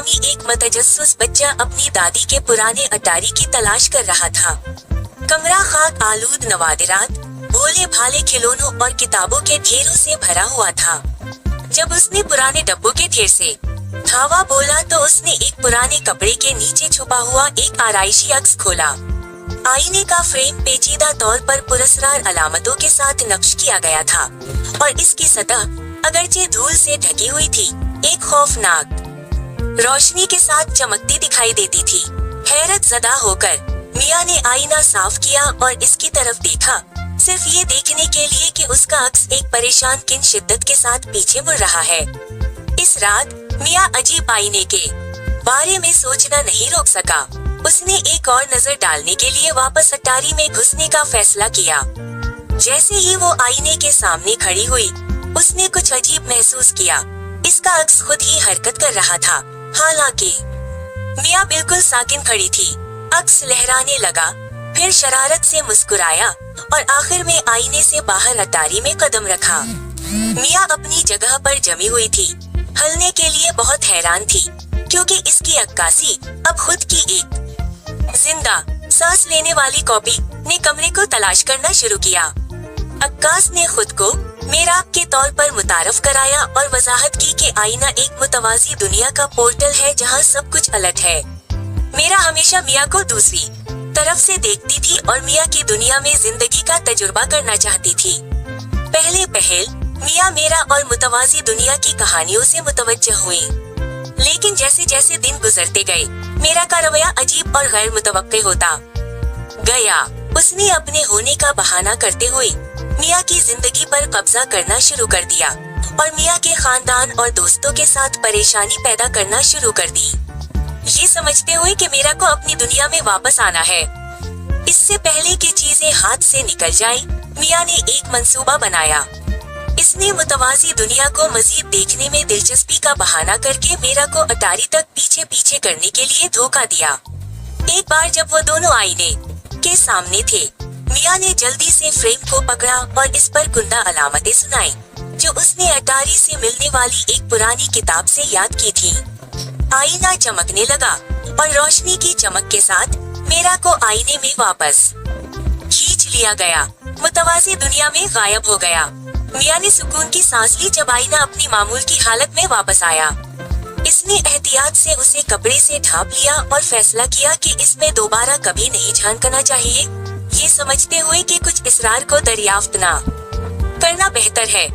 नामी एक मतजस्सुस बच्चा अपनी दादी के पुराने अटारी की तलाश कर रहा था। कमरा खाक आलूद नवादिरात, भोले भाले खिलौनों और किताबों के ढेरों से भरा हुआ था। जब उसने पुराने डब्बों के ढेर से धावा बोला तो उसने एक पुराने कपड़े के नीचे छुपा हुआ एक आराइशी अक्स खोला। आईने का फ्रेम पेचीदा तौर पर पुरस्कार अलामतों के साथ नक्श किया गया था और इसकी सतह अगरचे धूल से ढकी हुई थी, एक खौफनाक रोशनी के साथ चमकती दिखाई देती थी। हैरत ज़दा होकर मिया ने आईना साफ किया और इसकी तरफ देखा, सिर्फ ये देखने के लिए कि उसका अक्स एक परेशान किन शिद्दत के साथ पीछे मुड़ रहा है। इस रात मिया अजीब आईने के बारे में सोचना नहीं रोक सका। उसने एक और नजर डालने के लिए वापस अटारी में घुसने का फैसला किया। जैसे ही वो आईने के सामने खड़ी हुई, उसने कुछ अजीब महसूस किया। इसका अक्स खुद ही हरकत कर रहा था। हालांकि मिया बिल्कुल साकिन खड़ी थी। अक्स लहराने लगा, फिर शरारत से मुस्कुराया और आखिर में आईने से बाहर अटारी में कदम रखा। मिया अपनी जगह पर जमी हुई थी, हलने के लिए बहुत हैरान थी, क्योंकि इसकी अक्कासी अब खुद की एक जिंदा सांस लेने वाली कॉपी ने कमरे को तलाश करना शुरू किया। अक्कास ने खुद को मेराब के तौर पर मुतारफ कराया और वजाहत की कि आईना एक मुतवाजी दुनिया का पोर्टल है जहां सब कुछ अलग है। मेरा हमेशा मिया को दूसरी तरफ से देखती थी और मिया की दुनिया में जिंदगी का तजुर्बा करना चाहती थी। पहले पहल मिया मेरा और मुतवाजी दुनिया की कहानियों से मुतवज्जह हुई, लेकिन जैसे जैसे दिन गुजरते गए, मेरा का रवैया अजीब और गैर मुतवक्के होता गया। उसने अपने होने का बहाना करते हुए मिया की जिंदगी पर कब्जा करना शुरू कर दिया और मिया के खानदान और दोस्तों के साथ परेशानी पैदा करना शुरू कर दी। ये समझते हुए कि मेरा को अपनी दुनिया में वापस आना है, इससे पहले कि चीजें हाथ से निकल जाए, मिया ने एक मंसूबा बनाया। इसने मुतवाजी दुनिया को मजीद देखने में दिलचस्पी का बहाना करके मेरा को अटारी तक पीछे पीछे करने के लिए धोखा दिया। एक बार जब वो दोनों आईने के सामने थे, मिया ने जल्दी से फ्रेम को पकड़ा और इस पर कुंदा अलामतें सुनाई, जो उसने अटारी से मिलने वाली एक पुरानी किताब से याद की थी। आईना चमकने लगा और रोशनी की चमक के साथ मेरा को आईने में वापस खींच लिया गया, मुतवाजी दुनिया में गायब हो गया। मिया ने सुकून की सांस ली जब आईना अपनी मामूल की हालत में वापस आया। इसने एहतियात से उसे कपड़े से ढांप लिया और फैसला किया कि इसमें दोबारा कभी नहीं झांकना चाहिए, ये समझते हुए कि कुछ इसरार को दरियाफ्त ना करना बेहतर है।